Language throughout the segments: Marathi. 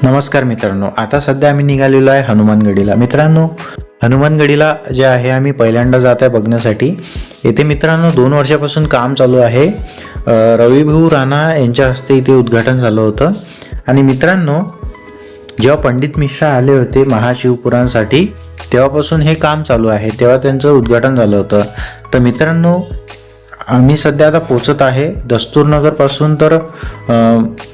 नमस्कार मित्रांनो, आता सध्या आम्ही निघालेलो आहे हनुमानगडीला. मित्रांनो, हनुमानगडीला जे आहे आम्ही पहिल्यांदा जात आहे बघण्यासाठी. येथे मित्रांनो 2 वर्षापासून काम चालू आहे. रविभाऊ राणा यांच्या हस्ते इथे उद्घाटन झालं होतं. आणि मित्रांनो, जेव्हा पंडित मिश्रा आले होते महाशिवपुराणसाठी तेव्हापासून हे काम चालू आहे. तेव्हा त्यांचं उद्घाटन झालं होतं. तर मित्रांनो, आम्ही सध्या आता पोचत आहे दस्तूरनगरपासून. तर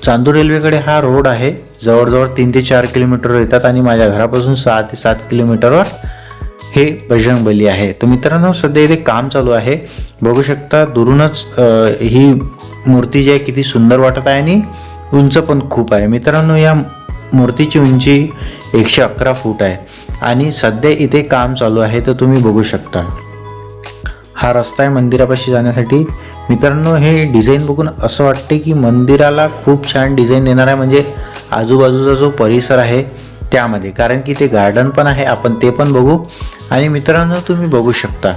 चांदूर रेल्वेकडे हा रोड आहे. जवळजवळ 3 ते 4 किलोमीटर येतात आणि माझ्या घरापासून 6 ते 7 किलोमीटरवर हे बजरंगबली आहे. तर मित्रांनो, सध्या इथे काम चालू आहे. बघू शकता दुरूनच ही मूर्ती जी आहे किती सुंदर वाटत आहे आणि उंच पण खूप आहे. मित्रांनो, या मूर्तीची उंची 111 फूट आहे आणि सध्या इथे काम चालू आहे. तर तुम्ही बघू शकता हा रस्ता आहे मंदिरापाशी जाण्यासाठी. मित्रांनो, हे डिझाईन बघून असं वाटते की मंदिराला खूप छान डिझाईन देणार आहे, म्हणजे आजूबाजूचा जो परिसर आहे त्यामध्ये, कारण की ते गार्डन पण आहे. आपण ते पण बघू. आणि मित्रांनो, तुम्ही बघू शकता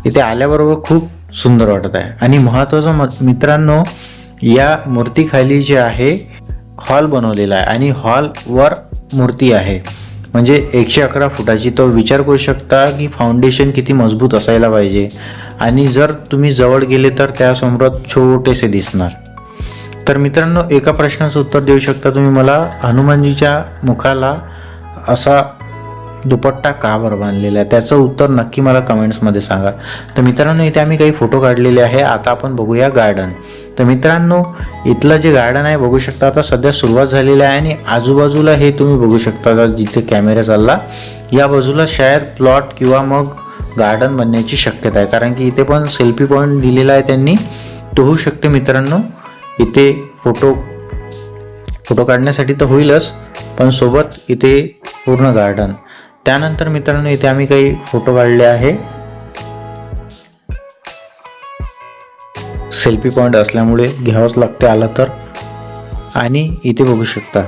इथे आल्याबरोबर खूप सुंदर वाटत आहे. आणि महत्त्वाचं मित्रांनो, या मूर्तीखाली जे आहे हॉल बनवलेला आहे आणि हॉलवर मूर्ती आहे, म्हणजे 111 फुटाची. तो विचार करू शकता की फाउंडेशन किती मजबूत असायला पाहिजे. आणि जर तुम्ही जवळ गेले तर त्यासमोर छोटेसे दिसणार. तर मित्रांनो, एका प्रश्नाचं उत्तर देऊ शकता तुम्ही मला, हनुमानजीच्या मुखाला असा दुपट्टा का बरं बांधलेला आहे? त्याचं उत्तर नक्की मला कमेंट्समध्ये सांगा. तर मित्रांनो, इथे आम्ही काही फोटो काढलेले आहे. आता आपण बघूया गार्डन. तर मित्रांनो, इथलं जे गार्डन आहे बघू शकता आता सध्या सुरुवात झालेली आहे. आणि आजूबाजूला हे तुम्ही बघू शकता जिथे कॅमेरा चालला या बाजूला शायद प्लॉट किंवा मग गार्डन बनण्याची शक्यता आहे, कारण की इथे पण सेल्फी पॉईंट दिलेला आहे त्यांनी. तो होऊ शकते मित्रांनो. इथे फोटो काढण्यासाठी तर होईलच, पण सोबत इथे पूर्ण गार्डन. त्यानंतर मित्रांनो, इथे आम्ही काही फोटो काढले आहे. सेल्फी पॉईंट असल्यामुळे घ्यावंच लागते आला तर. आणि इथे बघू शकता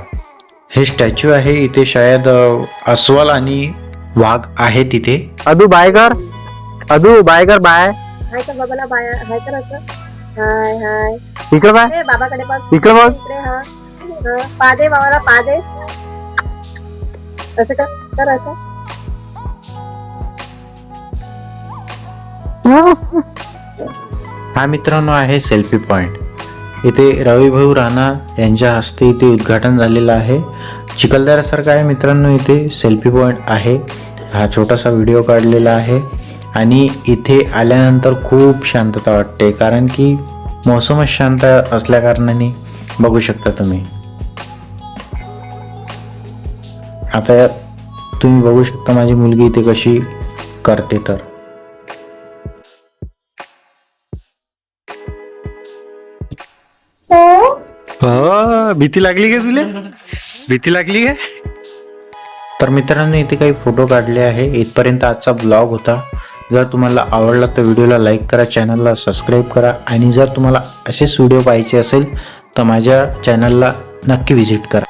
हे स्टॅच्यू आहे. इथे शायद अस्वल आणि वाघ आहे तिथे. अदू बाय कर, अदू बाय कर. बाय हाय कर बाबाला, बाय हाय कर असं. हाय हाय. इकडे बाय, ए बाबाकडे बघ. इकडे बघ. इकडे हा. हा, पा दे बाबाला, पा दे. असं कर, कर असं. हा मित्रांनो आहे सेल्फी पॉईंट. इथे रविभाऊ राणा यांच्या हस्ते इथे उद्घाटन झालेलं आहे. चिखलदऱ्यासारखं आहे मित्रांनो. इथे सेल्फी पॉईंट आहे. हा छोटासा व्हिडिओ काढलेला आहे. आणि इथे आल्यानंतर खूप शांतता वाटते, कारण की मोसमच शांत असल्या कारणाने बघू शकता तुम्ही. आता तुम्ही बघू शकता माझी मुलगी इथे कशी करते. तर भीती लागली का तुला? भीती लागली का? तर मित्रांनो, इथे काही फोटो काढले आहे. इथपर्यंत आजचा ब्लॉग होता. जर तुम्हाला आवडला तर व्हिडिओला लाईक करा, चॅनलला सबस्क्राईब करा. आणि जर तुम्हाला असेच व्हिडिओ पाहायचे असेल तर माझ्या चॅनलला नक्की व्हिजिट करा.